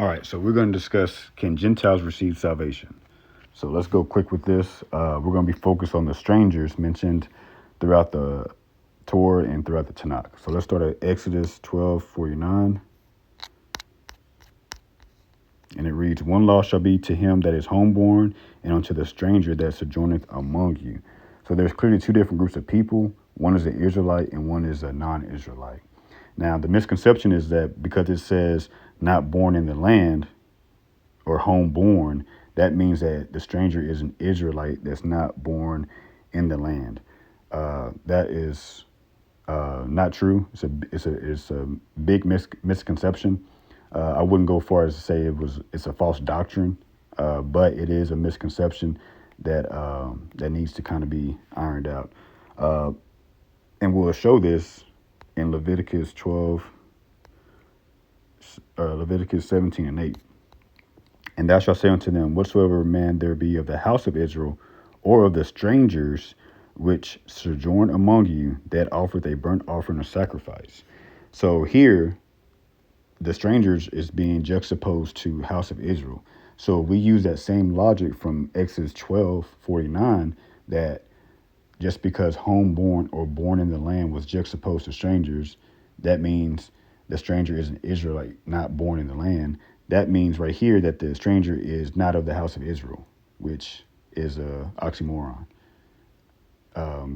All right, so we're going to discuss, can Gentiles receive salvation? So let's go quick with this. We're going to be focused on the strangers mentioned throughout the Torah and throughout the Tanakh. So let's start at Exodus 12:49. And it reads, one law shall be to him that is homeborn and unto the stranger that sojourneth among you. So there's clearly two different groups of people. One is an Israelite and one is a non-Israelite. Now, the misconception is that because it says not born in the land or homeborn, that means that the stranger is an Israelite that's not born in the land. That is not true. It's a big misconception. I wouldn't go far as to say it's a false doctrine, but it is a misconception that needs to kind of be ironed out. And we'll show this in Leviticus 17:8. And thou shalt say unto them, whatsoever man there be of the house of Israel, or of the strangers which sojourn among you, that offereth a burnt offering or sacrifice. So here, the strangers is being juxtaposed to house of Israel. So we use that same logic from Exodus 12:49, that just because homeborn or born in the land was juxtaposed to strangers, that means the stranger is an Israelite, not born in the land. That means right here that the stranger is not of the house of Israel, which is a oxymoron.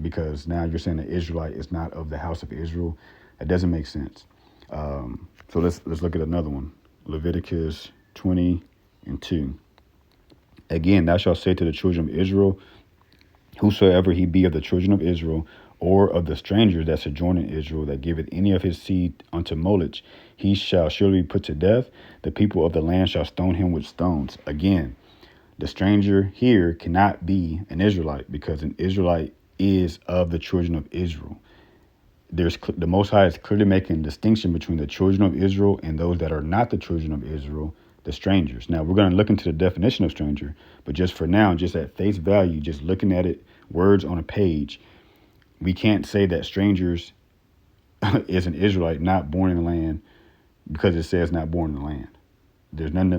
Because now you're saying the Israelite is not of the house of Israel. That doesn't make sense. So let's look at another one. Leviticus 20:2. Again, thou shalt say to the children of Israel, whosoever he be of the children of Israel, or of the strangers that sojourn in Israel, that giveth any of his seed unto Moloch, he shall surely be put to death. The people of the land shall stone him with stones. Again, the stranger here cannot be an Israelite, because an Israelite is of the children of Israel. The Most High is clearly making a distinction between the children of Israel and those that are not the children of Israel, the strangers. Now, we're going to look into the definition of stranger, but just for now, just at face value, just looking at it, words on a page, we can't say that strangers is an Israelite not born in the land because it says not born in the land. There's none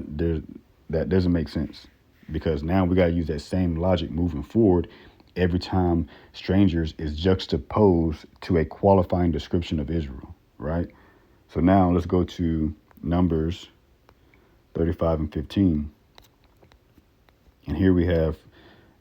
that doesn't make sense, because now we got to use that same logic moving forward every time strangers is juxtaposed to a qualifying description of Israel, right? So now let's go to Numbers 35:15. And here we have,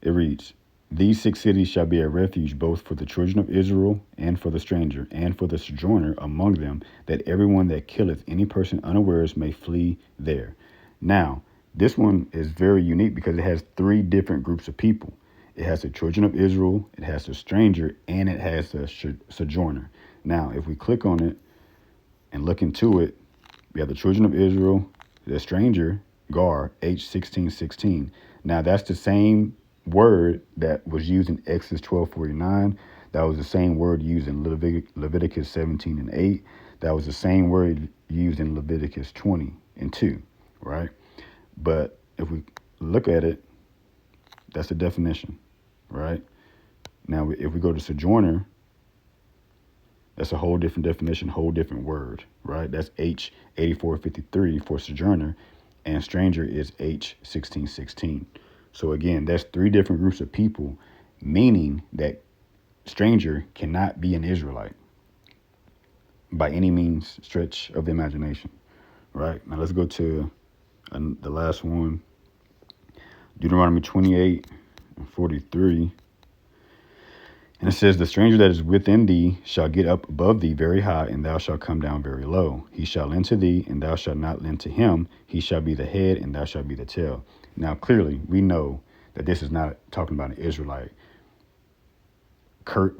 it reads, these 6 cities shall be a refuge both for the children of Israel and for the stranger and for the sojourner among them, that everyone that killeth any person unawares may flee there. Now, this one is very unique because it has 3 different groups of people. It has the children of Israel, it has the stranger, and it has the sojourner. Now, if we click on it and look into it, we have the children of Israel, the stranger, Gar, H16:16. Now, that's the same word that was used in Exodus 12:49. That was the same word used in Leviticus 17:8. That was the same word used in Leviticus 20:2, right? But if we look at it, that's the definition, right? Now, if we go to sojourner, that's a whole different definition, whole different word, right? That's H8453 for sojourner, and stranger is H16:16. So again, that's 3 different groups of people, meaning that stranger cannot be an Israelite by any means stretch of the imagination, right? Now let's go to the last one, Deuteronomy 28:43. And it says, the stranger that is within thee shall get up above thee very high, and thou shalt come down very low. He shall lend to thee, and thou shalt not lend to him. He shall be the head, and thou shalt be the tail. Now, clearly, we know that this is not talking about an Israelite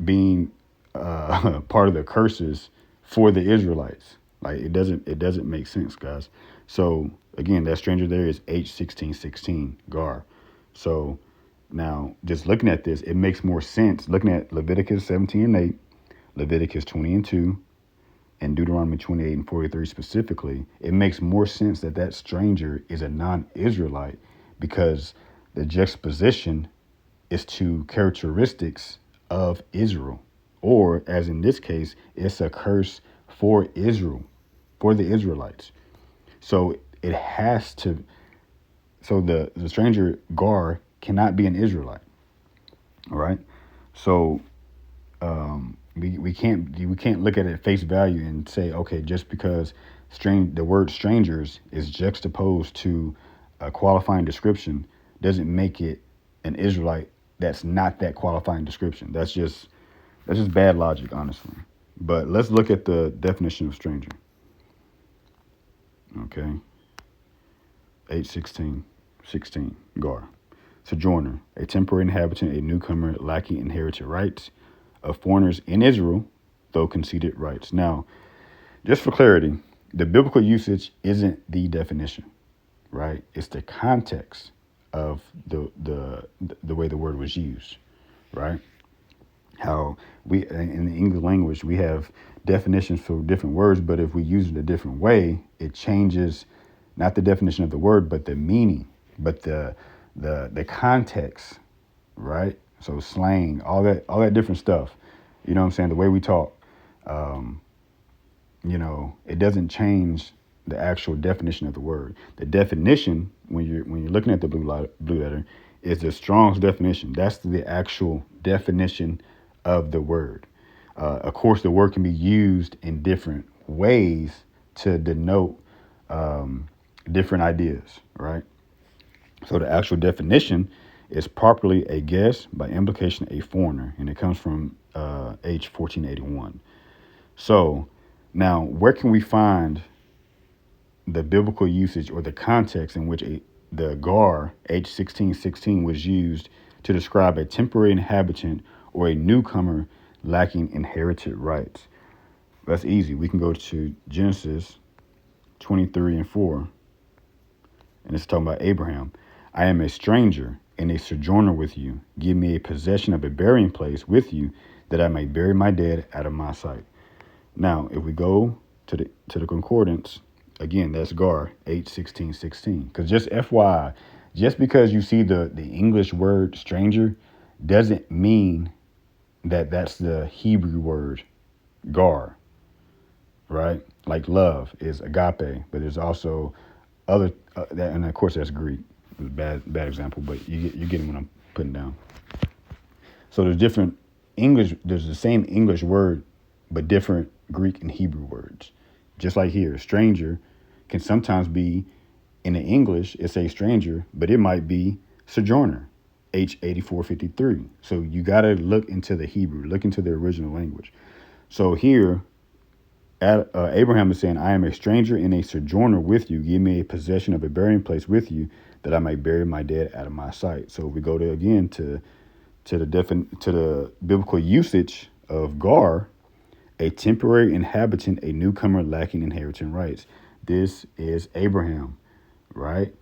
being part of the curses for the Israelites. Like, it doesn't make sense, guys. So again, that stranger there is H16:16, Gar. So now, just looking at this, it makes more sense. Looking at Leviticus 17:8, Leviticus 20:2, and Deuteronomy 28:43 specifically, it makes more sense that that stranger is a non-Israelite, because the juxtaposition is to characteristics of Israel, or as in this case, it's a curse for Israel, for the Israelites. So it has to. So the stranger Gar cannot be an Israelite, all right? So we can't look at it at face value and say, okay, just because the word strangers is juxtaposed to a qualifying description doesn't make it an Israelite that's not that qualifying description. That's just bad logic, honestly. But let's look at the definition of stranger. Okay. 8:16, Gar. Sojourner, a temporary inhabitant, a newcomer lacking inherited rights, of foreigners in Israel, though conceded rights. Now, just for clarity, the biblical usage isn't the definition, right? It's the context of the way the word was used, right? How we in the English language we have definitions for different words, but if we use it a different way, it changes not the definition of the word, but the meaning, but the context, right? So slang, all that different stuff. You know what I'm saying? The way we talk, it doesn't change the actual definition of the word. The definition, when you're looking at the blue letter, is the Strong's definition. That's the actual definition of the word. Of course, the word can be used in different ways to denote different ideas, right? So the actual definition is properly a guest, by implication a foreigner, and it comes from H 1481. So now, where can we find the biblical usage or the context in which the Gar H 16:16 was used to describe a temporary inhabitant or a newcomer lacking inherited rights? That's easy. We can go to Genesis 23:4, and it's talking about Abraham. I am a stranger and a sojourner with you. Give me a possession of a burying place with you, that I may bury my dead out of my sight. Now, if we go to the concordance, again, that's Gar H 16:16. Because just FYI, just because you see the English word stranger doesn't mean that that's the Hebrew word Gar, right? Like love is agape, but there's also other, and of course that's Greek. Bad example, but you're getting what I'm putting down. So there's different English. There's the same English word, but different Greek and Hebrew words. Just like here, stranger can sometimes be, in the English, it's a stranger, but it might be sojourner, H 8453. So you got to look into the Hebrew, look into the original language. So here, Abraham is saying, I am a stranger and a sojourner with you. Give me a possession of a burying place with you, that I may bury my dead out of my sight. So if we go to the biblical usage of Gar, a temporary inhabitant, a newcomer lacking inheritance rights. This is Abraham, right?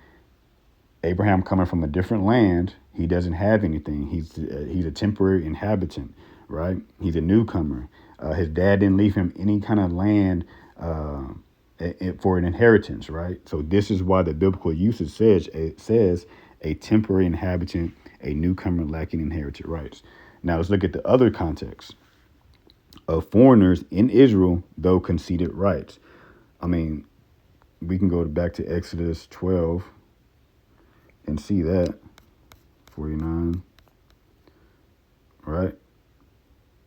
Abraham coming from a different land. He doesn't have anything. He's a temporary inhabitant, right? He's a newcomer. His dad didn't leave him any kind of land for an inheritance, right? So this is why the biblical usage says a temporary inhabitant, a newcomer lacking inherited rights. Now let's look at the other context of foreigners in Israel, though conceded rights. I mean, we can go back to Exodus 12 and see that. 49, right?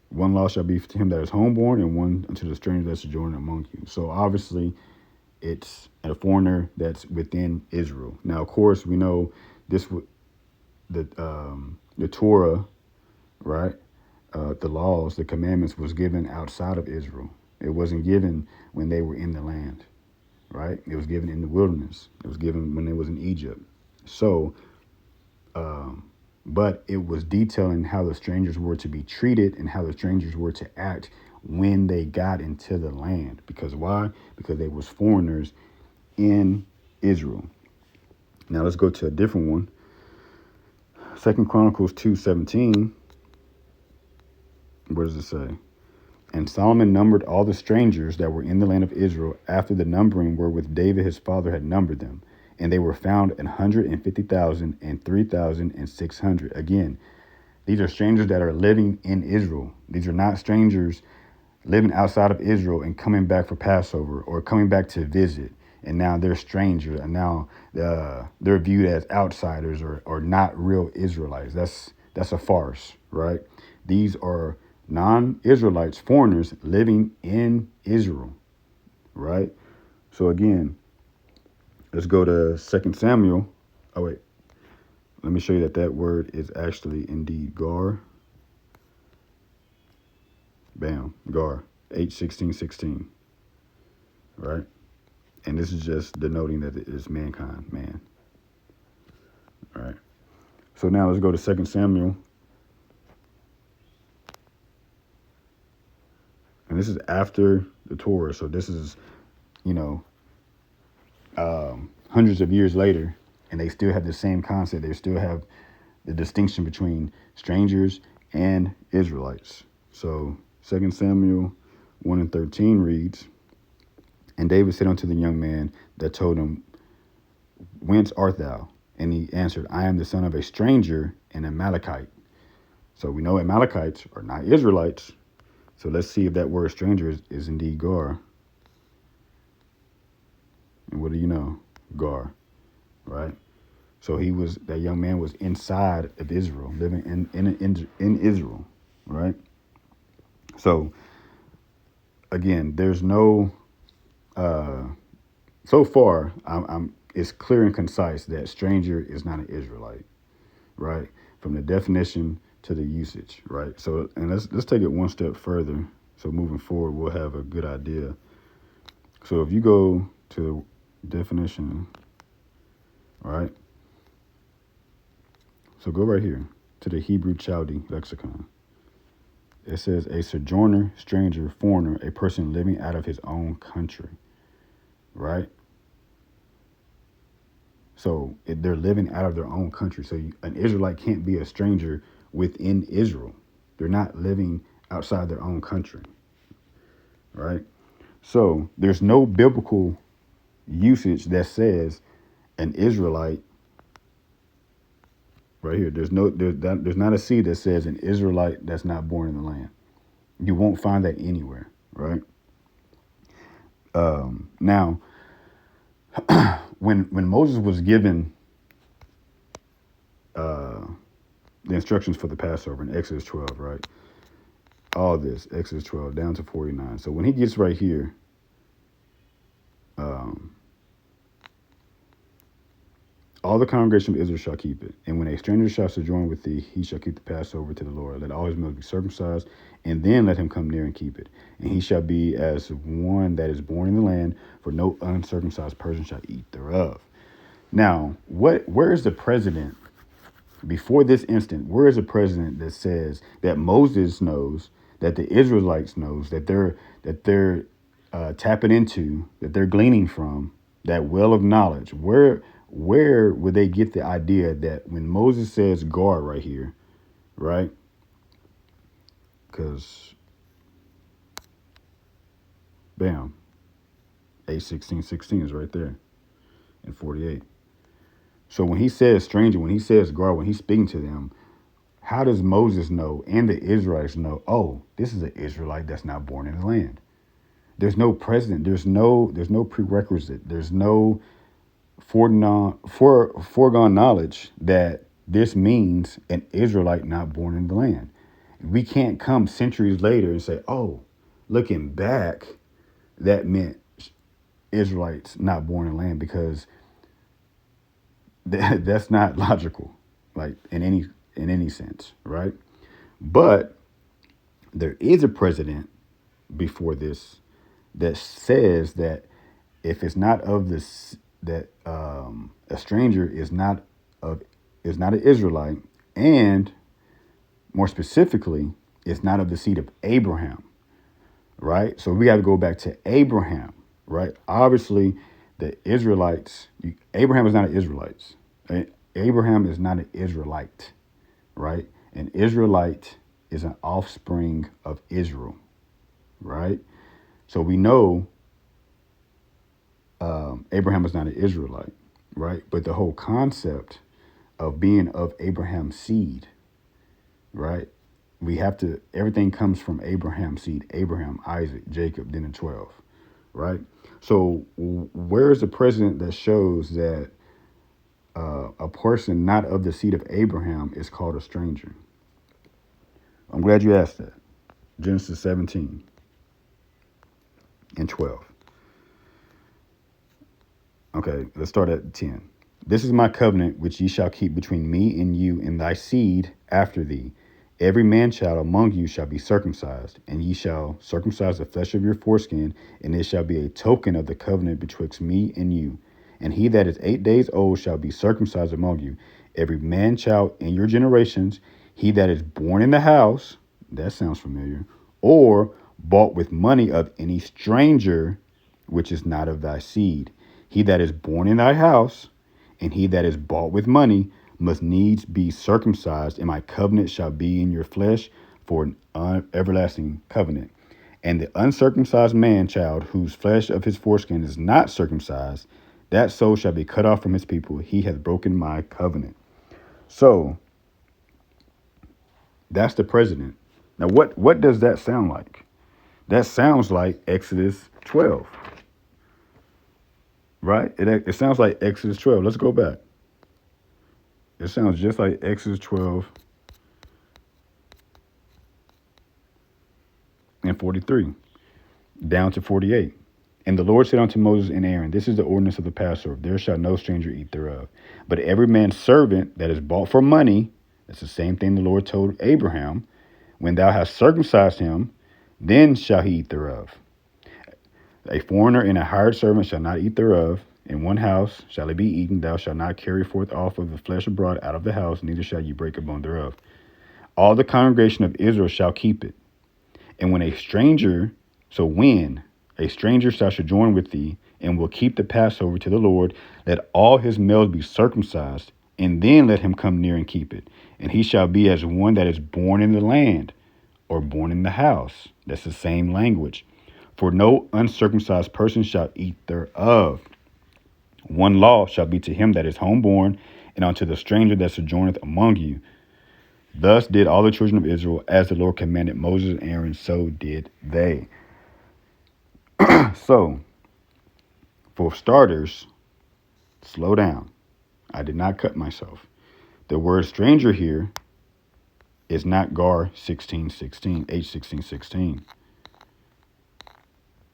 One law shall be to him that is homeborn, and one unto the stranger that's sojourning among you. So obviously, it's a foreigner that's within Israel. Now, of course, we know this the Torah, right? The laws, the commandments was given outside of Israel. It wasn't given when they were in the land, right? It was given in the wilderness. It was given when they was in Egypt. So, but it was detailing how the strangers were to be treated and how the strangers were to act when they got into the land. Because why? Because they was foreigners in Israel. Now let's go to a different one. 2 Chronicles 2:17. What does it say? And Solomon numbered all the strangers that were in the land of Israel after the numbering wherewith David his father had numbered them. And they were found 150,000 and 3,600. Again, these are strangers that are living in Israel. These are not strangers living outside of Israel and coming back for Passover or coming back to visit. and now they're strangers, and now they're viewed as outsiders or not real Israelites. That's a farce, right? These are non-Israelites, foreigners living in Israel, right? So again, let's go to 2 Samuel. Oh wait, let me show you that word is actually indeed gar. Bam, gar. H16:16, right? And this is just denoting that it is mankind, man. All right. So now let's go to 2 Samuel. And this is after the Torah. So this is, you know, hundreds of years later. And they still have the same concept. They still have the distinction between strangers and Israelites. So 2 Samuel 1:13 reads, "And David said unto the young man that told him, Whence art thou? And he answered, I am the son of a stranger, an Amalekite." So we know Amalekites are not Israelites. So let's see if that word stranger is indeed gar. And what do you know? Gar, right? So that young man was inside of Israel, living in Israel, right? So again, there's no, so far, it's clear and concise that stranger is not an Israelite, right? From the definition to the usage, right? So, and let's take it one step further. So moving forward, we'll have a good idea. So if you go to definition, right? So go right here to the Hebrew Chaldee lexicon. It says a sojourner, stranger, foreigner, a person living out of his own country, right? So they're living out of their own country. So an Israelite can't be a stranger within Israel. They're not living outside their own country, right? So there's no biblical usage that says an Israelite. Right here, there's not a seed that says an Israelite that's not born in the land. You won't find that anywhere, right? Now, when Moses was given the instructions for the Passover in Exodus 12, right? All this, Exodus 12 down to 49. So when he gets right here, all the congregation of Israel shall keep it. And when a stranger shall sojourn with thee, he shall keep the Passover to the Lord. Let all his males be circumcised, and then let him come near and keep it. And he shall be as one that is born in the land, for no uncircumcised person shall eat thereof. Now, where is the precedent? Before this instant, where is the precedent that says that Moses knows, that the Israelites knows, that they're tapping into, that they're gleaning from, that well of knowledge? Where would they get the idea that when Moses says guard right here, right? Because, bam, H16:16 is right there in 48. So when he says stranger, when he says guard, when he's speaking to them, how does Moses know and the Israelites know, oh, this is an Israelite that's not born in the land? There's no precedent. There's no prerequisite. There's no foregone knowledge that this means an Israelite not born in the land. We can't come centuries later and say, oh, looking back, that meant Israelites not born in the land, because that's not logical, like in any sense, right? But there is a precedent before this that says that if it's not of this, that a stranger is not an Israelite, and more specifically, it's not of the seed of Abraham, right? So we got to go back to Abraham, right? Obviously, the Israelites, Abraham is not an Israelite. Abraham is not an Israelite, right? An Israelite is an offspring of Israel, right? So we know Abraham is not an Israelite, right? But the whole concept of being of Abraham's seed, right? Everything comes from Abraham's seed, Abraham, Isaac, Jacob, then the 12, right? So where is the precedent that shows that a person not of the seed of Abraham is called a stranger? I'm glad you asked that. Genesis 17 and 12. Okay, let's start at 10. This is my covenant which ye shall keep between me and you and thy seed after thee. Every man child among you shall be circumcised, and ye shall circumcise the flesh of your foreskin, and it shall be a token of the covenant betwixt me and you. And he that is 8 days old shall be circumcised among you. Every man child in your generations, he that is born in the house, that sounds familiar, or bought with money of any stranger, which is not of thy seed. He that is born in thy house, and he that is bought with money, must needs be circumcised, and my covenant shall be in your flesh for an everlasting covenant. And the uncircumcised man child, whose flesh of his foreskin is not circumcised, that soul shall be cut off from his people. He hath broken my covenant. So that's the president. Now, what does that sound like? That sounds like Exodus 12, right? It sounds like Exodus 12. Let's go back. It sounds just like Exodus 12 and 43 down to 48. And the Lord said unto Moses and Aaron, this is the ordinance of the Passover. There shall no stranger eat thereof. But every man's servant that is bought for money, that's the same thing the Lord told Abraham, when thou hast circumcised him, then shall he eat thereof. A foreigner and a hired servant shall not eat thereof. In one house shall it be eaten. Thou shalt not carry forth off of the flesh abroad out of the house, neither shall ye break a bone thereof. All the congregation of Israel shall keep it. And when a stranger shall sojourn with thee, and will keep the Passover to the Lord, let all his males be circumcised, and then let him come near and keep it. And he shall be as one that is born in the land, or born in the house. That's the same language. For no uncircumcised person shall eat thereof. One law shall be to him that is homeborn, and unto the stranger that sojourneth among you. Thus did all the children of Israel, as the Lord commanded Moses and Aaron, so did they. So, for starters, slow down. I did not cut myself. The word stranger here is not Gar 16:16, H16:16.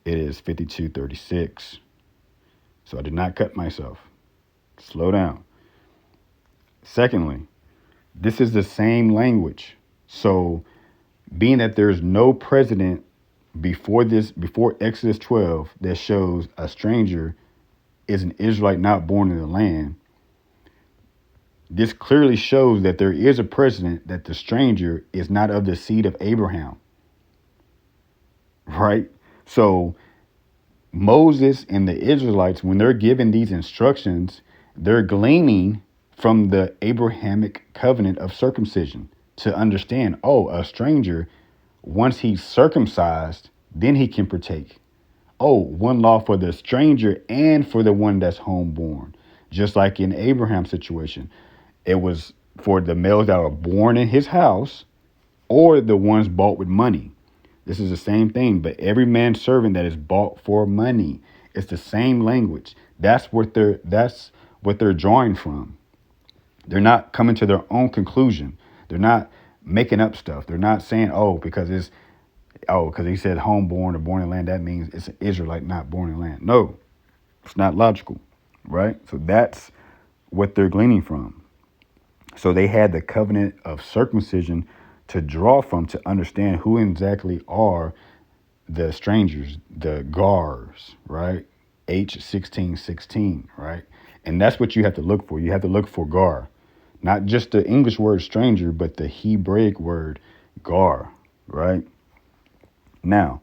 It is 52:36. So I did not cut myself. Slow down. Secondly, this is the same language. So being that there's no precedent before Exodus 12 that shows a stranger is an Israelite not born in the land, this clearly shows that there is a precedent that the stranger is not of the seed of Abraham. Right? So Moses and the Israelites, when they're given these instructions, they're gleaning from the Abrahamic covenant of circumcision to understand, a stranger, once he's circumcised, then he can partake. One law for the stranger and for the one that's homeborn. Just like in Abraham's situation, it was for the males that were born in his house or the ones bought with money. This is the same thing, but every man's servant that is bought for money. It's the same language. That's what they're drawing from. They're not coming to their own conclusion. They're not making up stuff. They're not saying, because he said homeborn or born in land, that means it's an Israelite not born in land. No, it's not logical, right? So that's what they're gleaning from. So they had the covenant of circumcision to draw from to understand who exactly are the strangers, the Gars, right? H16:16, right? And that's what you have to look for. You have to look for Gar, not just the English word stranger, but the Hebraic word Gar, right? Now,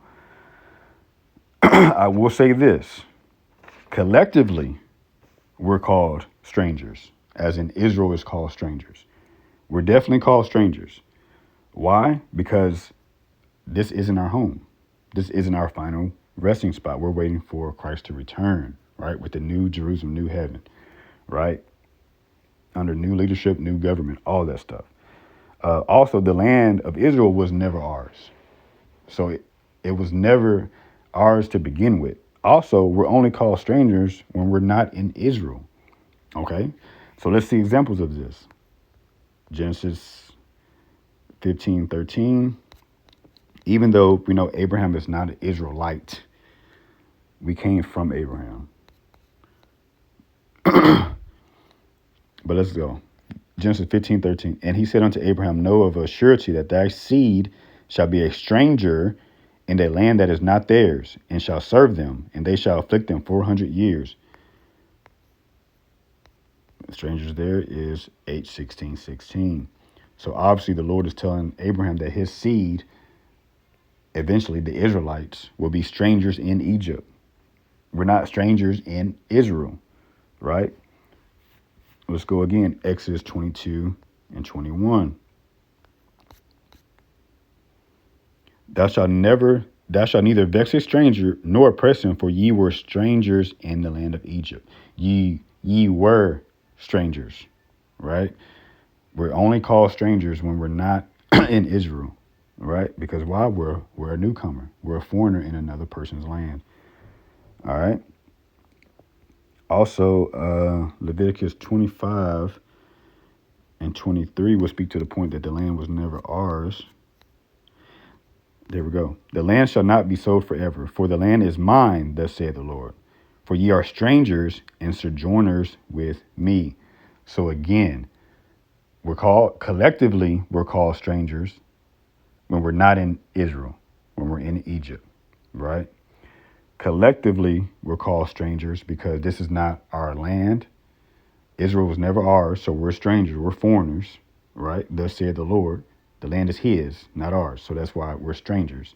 I will say this. Collectively, we're called strangers, as in Israel is called strangers. We're definitely called strangers. Why? Because this isn't our home. This isn't our final resting spot. We're waiting for Christ to return, right? With the new Jerusalem, new heaven, right? Under new leadership, new government, all that stuff. Also, the land of Israel was never ours. So it was never ours to begin with. Also, we're only called strangers when we're not in Israel. Okay? So let's see examples of this. Genesis 15:13. Even though we know Abraham is not an Israelite, we came from Abraham. But let's go. Genesis 15:13. And he said unto Abraham, know of a surety that thy seed shall be a stranger in a land that is not theirs, and shall serve them, and they shall afflict them 400 years. The strangers there is 8:16:16. So obviously the Lord is telling Abraham that his seed, eventually the Israelites, will be strangers in Egypt. We're not strangers in Israel, right? Let's go again. Exodus 22:21. Thou shalt neither vex a stranger nor oppress him, for ye were strangers in the land of Egypt. Ye were strangers, right? We're only called strangers when we're not in Israel, right? Because why? We're a newcomer. We're a foreigner in another person's land. All right. Also, Leviticus 25:23 will speak to the point that the land was never ours. There we go. The land shall not be sold forever, for the land is mine, thus saith the Lord. For ye are strangers and sojourners with me. So again, we're called strangers when we're not in Israel, when we're in Egypt, right? Collectively, we're called strangers because this is not our land. Israel was never ours, so we're strangers, we're foreigners, right? Thus said the Lord. The land is his, not ours. So that's why we're strangers.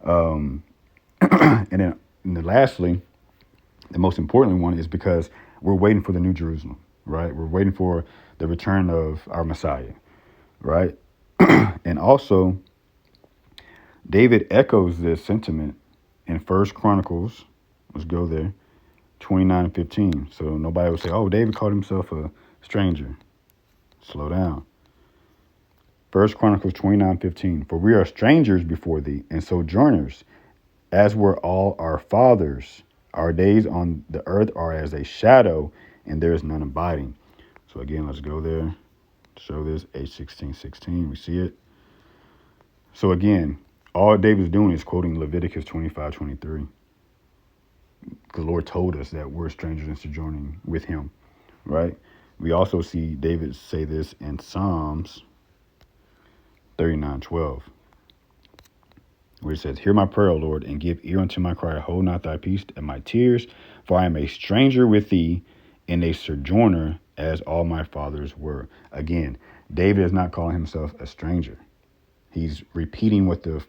And then lastly, the most important one is because we're waiting for the New Jerusalem, right? We're waiting for the return of our Messiah, right? And also, David echoes this sentiment in First Chronicles. Let's go there, 29:15. So nobody will say, "Oh, David called himself a stranger." Slow down. First Chronicles 29:15. For we are strangers before thee, and sojourners, as were all our fathers. Our days on the earth are as a shadow, and there is none abiding. So again, let's go there. Show this 8:16:16. We see it. So again, all David's doing is quoting Leviticus 25:23. The Lord told us that we're strangers and sojourning with him, right? We also see David say this in Psalms 39:12, where it says, hear my prayer, O Lord, and give ear unto my cry. Hold not thy peace at my tears, for I am a stranger with thee and a sojourner as all my fathers were. Again, David is not calling himself a stranger. He's repeating what the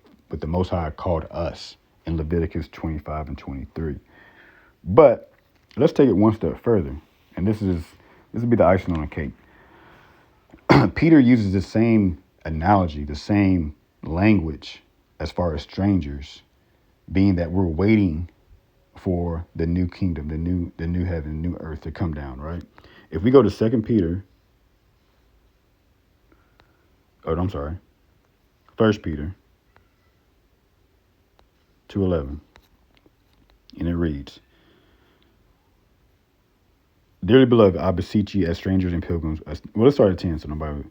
Most High called us in Leviticus 25:23. But let's take it one step further. And this will be the icing on the cake. Peter uses the same analogy, the same language as far as strangers, being that we're waiting for the new kingdom, the new heaven, new earth to come down, right? If we go to 2 Peter, I'm sorry, 1 Peter 2:11, and it reads, dearly beloved, I beseech ye as strangers and pilgrims, let's start at 10, so nobody,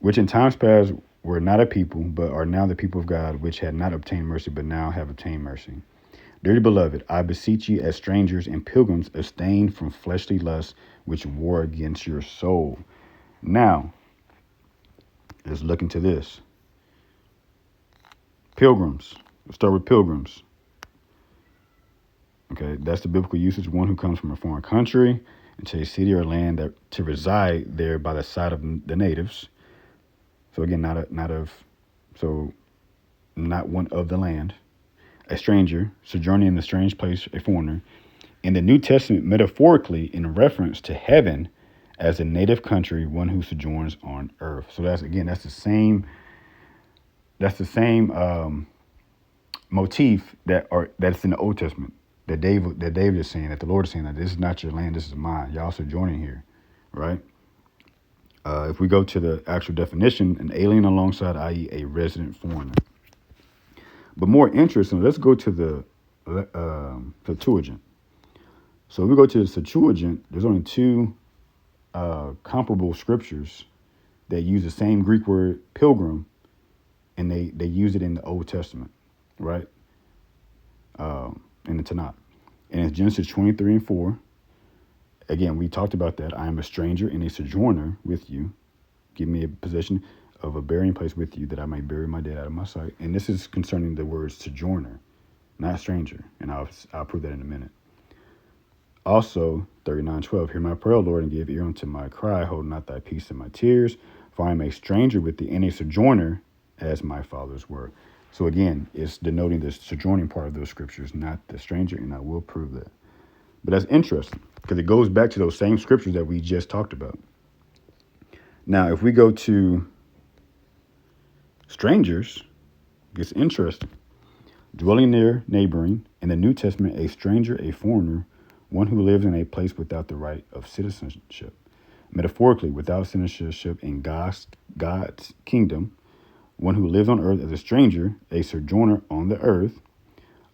which in times past were not a people, but are now the people of God, which had not obtained mercy, but now have obtained mercy. Dearly beloved, I beseech ye as strangers and pilgrims, abstain from fleshly lusts, which war against your soul. Now, let's look into this. Pilgrims. Let's start with pilgrims. Okay, that's the biblical usage. One who comes from a foreign country into a city or land to reside there by the side of the natives. So again, not one of the land. A stranger, sojourning in a strange place, a foreigner. In the New Testament, metaphorically, in reference to heaven as a native country, one who sojourns on earth. So that's the same motif that's in the Old Testament that David is saying, that the Lord is saying that this is not your land, this is mine. Y'all sojourning here, right? If we go to the actual definition, an alien alongside, i.e., a resident foreigner. But more interesting, let's go to the Septuagint. So if we go to the Septuagint, there's only two comparable scriptures that use the same Greek word pilgrim, and they use it in the Old Testament, right? In the Tanakh. And it's Genesis 23:4. Again, we talked about that. I am a stranger and a sojourner with you. Give me a possession of a burying place with you, that I may bury my dead out of my sight. And this is concerning the word sojourner, not stranger. And I'll prove that in a minute. Also, 39:12, hear my prayer, Lord, and give ear unto my cry. Hold not thy peace in my tears, for I am a stranger with thee and a sojourner, as my fathers were. So again, it's denoting the sojourning part of those scriptures, not the stranger, and I will prove that. But that's interesting, because it goes back to those same scriptures that we just talked about. Now, if we go to strangers, it gets interesting. Dwelling near, neighboring, in the New Testament, a stranger, a foreigner, one who lives in a place without the right of citizenship. Metaphorically, without citizenship in God's kingdom, one who lives on earth as a stranger, a sojourner on the earth,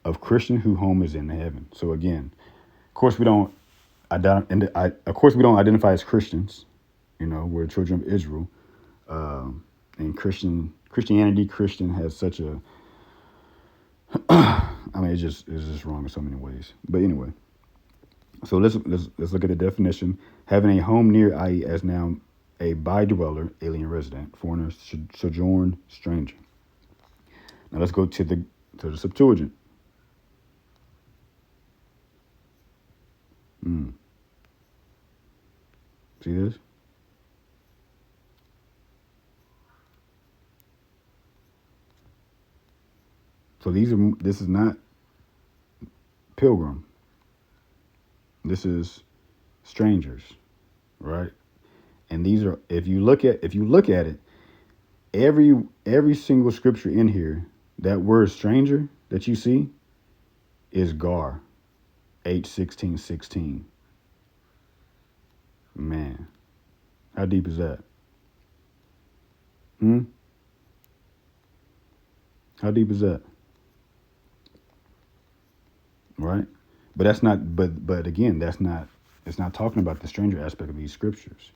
of Christian whose home is in heaven. So again, of course we don't identify as Christians. You know, we're children of Israel, and Christian has such a I mean, it's just wrong in so many ways. But anyway, so let's look at the definition. Having a home near, i.e., as now a by-dweller, alien resident, foreigner, sojourn, stranger. Now let's go to the Septuagint. See this? So this is not pilgrim. This is strangers, right? And these are, if you look at it, every single scripture in here, that word stranger that you see is Gar, H16:16. Man, how deep is that? How deep is that? Right? But that's not. But again, that's not. It's not talking about the stranger aspect of these scriptures.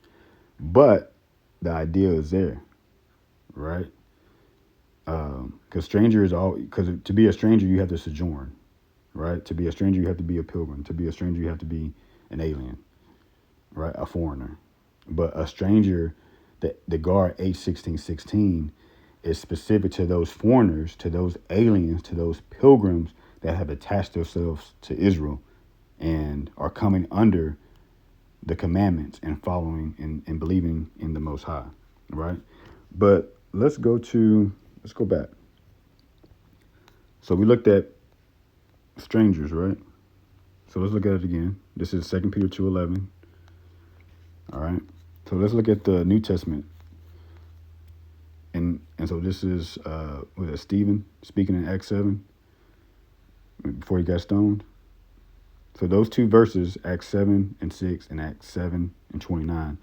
But the idea is there, right? Because stranger is all. Because to be a stranger, you have to sojourn, right? To be a stranger, you have to be a pilgrim. To be a stranger, you have to be an alien, right? A foreigner. But a stranger, the Gar H16:16 is specific to those foreigners, to those aliens, to those pilgrims that have attached themselves to Israel and are coming under the commandments and following and believing in the Most High, right? But let's go back. So we looked at strangers, right? So let's look at it again. This is 2 Peter 2:11. All right. So let's look at the New Testament. And so this is Stephen speaking in Acts 7 before he got stoned. So those two verses, Acts 7:6 and Acts 7:29,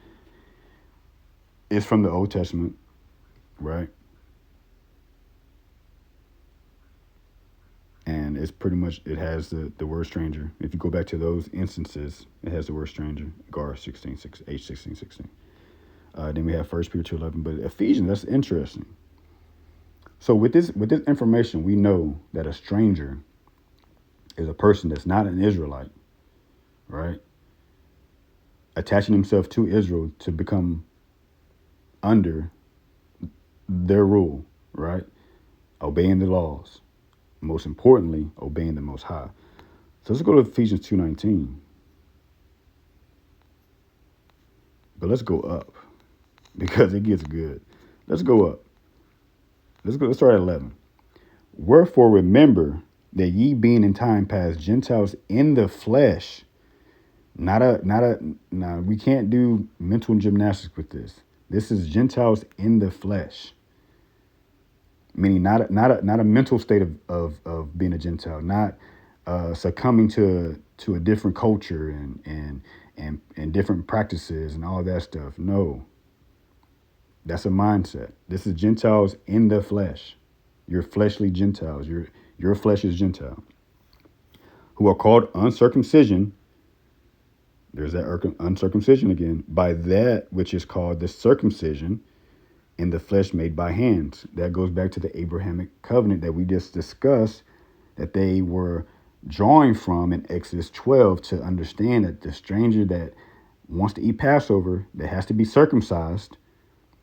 is from the Old Testament, right? And it's pretty much, it has the word stranger. If you go back to those instances, it has the word stranger, Gar 16:6, H16:16. Then we have 1 Peter 2:11. But Ephesians, that's interesting. So with this information, we know that a stranger is a person that's not an Israelite, right? Attaching himself to Israel to become under their rule, right? Obeying the laws. Most importantly, obeying the Most High. So let's go to Ephesians 2:19. But let's go up, because it gets good. Let's go up. Let's start at 11. Wherefore remember that ye being in time past Gentiles in the flesh. Now we can't do mental gymnastics with this. This is Gentiles in the flesh. Meaning not a mental state of being a Gentile, not succumbing to a different culture and different practices and all that stuff. No. That's a mindset. This is Gentiles in the flesh. You're fleshly Gentiles. Your flesh is Gentile. who are called uncircumcision, there's that uncircumcision again, by that which is called the circumcision in the flesh made by hands. That goes back to the Abrahamic covenant that we just discussed, that they were drawing from in Exodus 12 to understand that the stranger that wants to eat Passover, that has to be circumcised,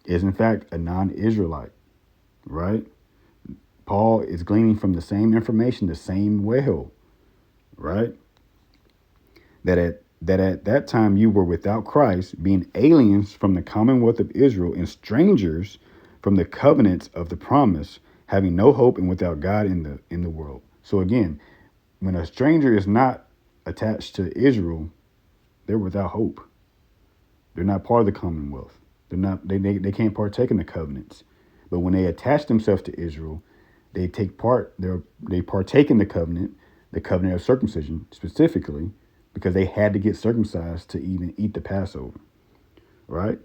is in fact a non-Israelite, right? Paul is gleaning from the same information, the same well, right? That at that time you were without Christ, being aliens from the commonwealth of Israel and strangers from the covenants of the promise, having no hope and without God in the world. So again, when a stranger is not attached to Israel, they're without hope. They're not part of the commonwealth. They can't partake in the covenants. But when they attach themselves to Israel, they partake in the covenant of circumcision specifically, because they had to get circumcised to even eat the Passover, right?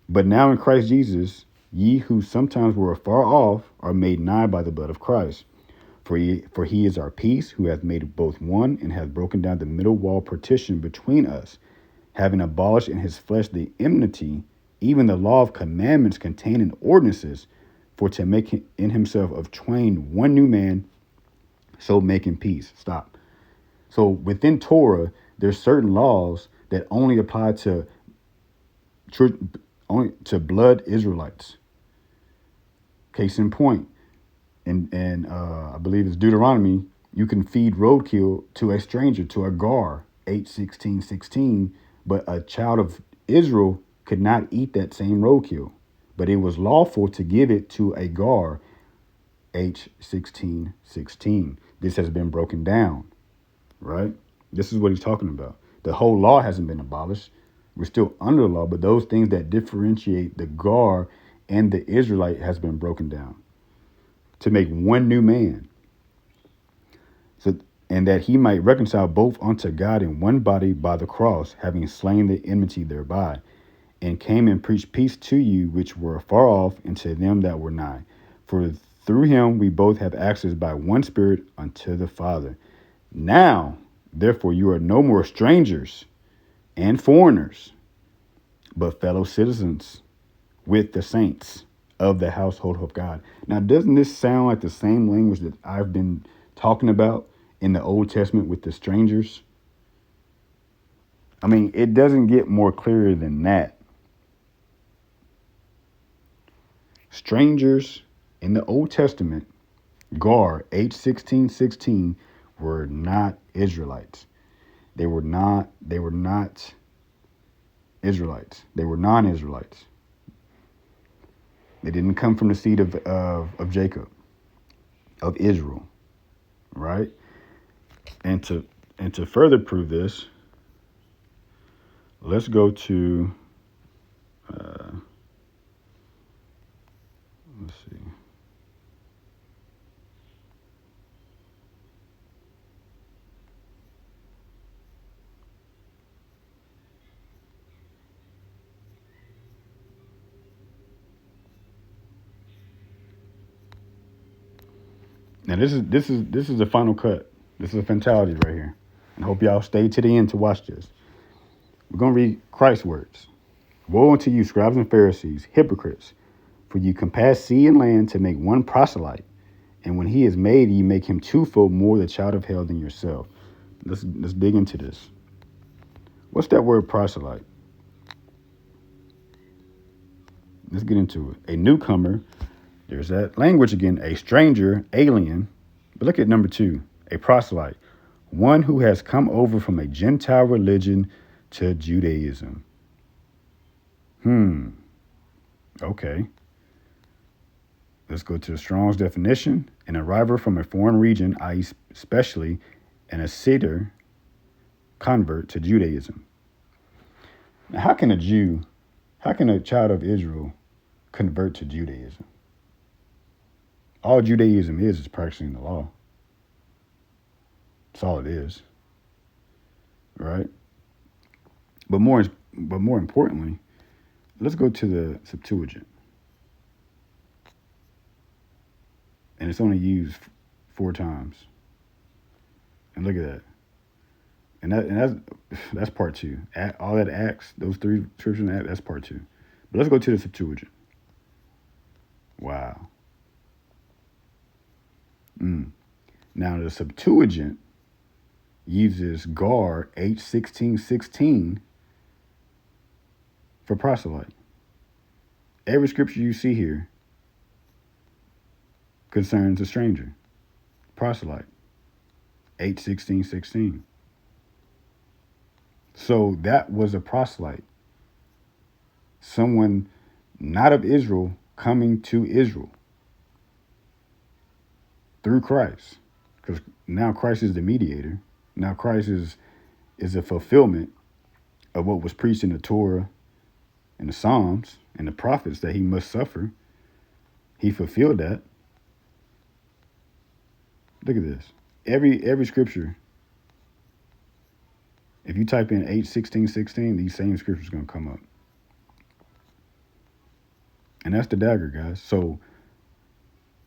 But now in Christ Jesus, ye who sometimes were afar off are made nigh by the blood of Christ. For he is our peace, who hath made both one, and hath broken down the middle wall partition between us, having abolished in his flesh the enmity, even the law of commandments contained in ordinances, for to make in himself of twain one new man, so making peace. Stop. So within Torah, there's certain laws that only apply to blood Israelites. Case in point, and I believe it's Deuteronomy, you can feed roadkill to a stranger, to a gar, 8:16:16, but a child of Israel could not eat that same roadkill. But it was lawful to give it to a gar, H16:16. This has been broken down, right? This is what he's talking about. The whole law hasn't been abolished. We're still under the law, but those things that differentiate the gar and the Israelite has been broken down to make one new man. So, and that he might reconcile both unto God in one body by the cross, having slain the enmity thereby, and came and preached peace to you which were far off, and to them that were nigh. For through him we both have access by one Spirit unto the Father. Now, therefore, you are no more strangers and foreigners, but fellow citizens with the saints of the household of God. Now, doesn't this sound like the same language that I've been talking about in the Old Testament with the strangers? I mean, it doesn't get more clear than that. Strangers in the Old Testament, Gar, H16:16, were not Israelites. They were not Israelites. They were non-Israelites. They didn't come from the seed of Jacob, of Israel, right? And to further prove this, let's go to let's see. Now this is the final cut. This is a fatality right here. I hope y'all stay to the end to watch this. We're gonna read Christ's words. Woe unto you, scribes and Pharisees, hypocrites! For you compass sea and land to make one proselyte, and when he is made, ye make him twofold more the child of hell than yourself. Let's dig into this. What's that word proselyte? Let's get into it. A newcomer. There's that language again. A stranger, alien. But look at number 2. A proselyte. One who has come over from a Gentile religion to Judaism. Okay. Let's go to the Strong's definition. An arrival from a foreign region, i.e. especially an Assyrian convert to Judaism. Now, how can a child of Israel convert to Judaism? All Judaism is practicing the law. That's all it is, right? But more importantly, let's go to the Septuagint. And it's only used 4 times And look at that. And that's part two. All that Acts, those three scriptures, that's part two. But let's go to the Septuagint. Wow. Now the Septuagint uses Gar H16:16 for proselyte. Every scripture you see here concerns a stranger. Proselyte. H16:16. So that was a proselyte. Someone not of Israel coming to Israel through Christ. Because now Christ is the mediator. Now Christ is a fulfillment of what was preached in the Torah and the Psalms and the prophets, that he must suffer. He fulfilled that. Look at this. Every scripture, if you type in H16:16, these same scriptures are going to come up. And that's the dagger, guys. So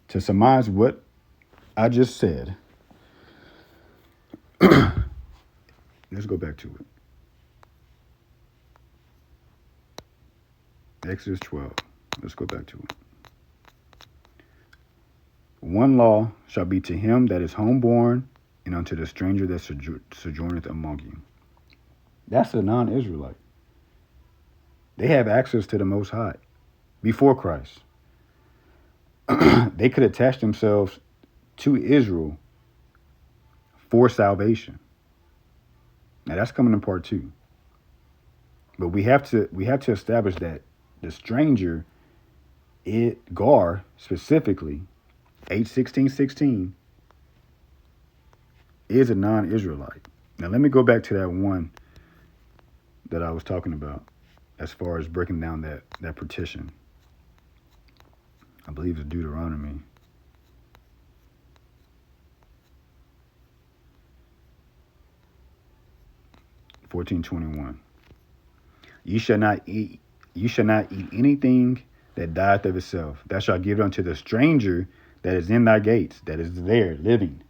to surmise what I just said, let's go back to it. Exodus 12. Let's go back to it. One law shall be to him that is homeborn, and unto the stranger that sojourneth among you. That's a non-Israelite. They have access to the Most High before Christ. They could attach themselves to Israel for salvation. Now that's coming in part two. But we have to establish that the stranger, Gar specifically, H16:16, is a non-Israelite. Now let me go back to that one that I was talking about as far as breaking down that partition. I believe it's Deuteronomy. (14:21). You shall not eat anything that dieth of itself. Thou shalt give it unto the stranger that is in thy gates, that is there living,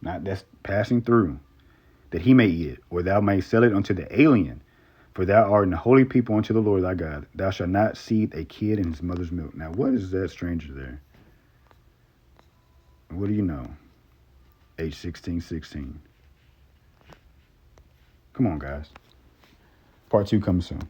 not that's passing through, that he may eat it, or thou mayst sell it unto the alien. For thou art an holy people unto the Lord thy God. Thou shalt not seethe a kid in his mother's milk. Now, what is that stranger there? What do you know? H16:16. Come on, guys. Part two comes soon.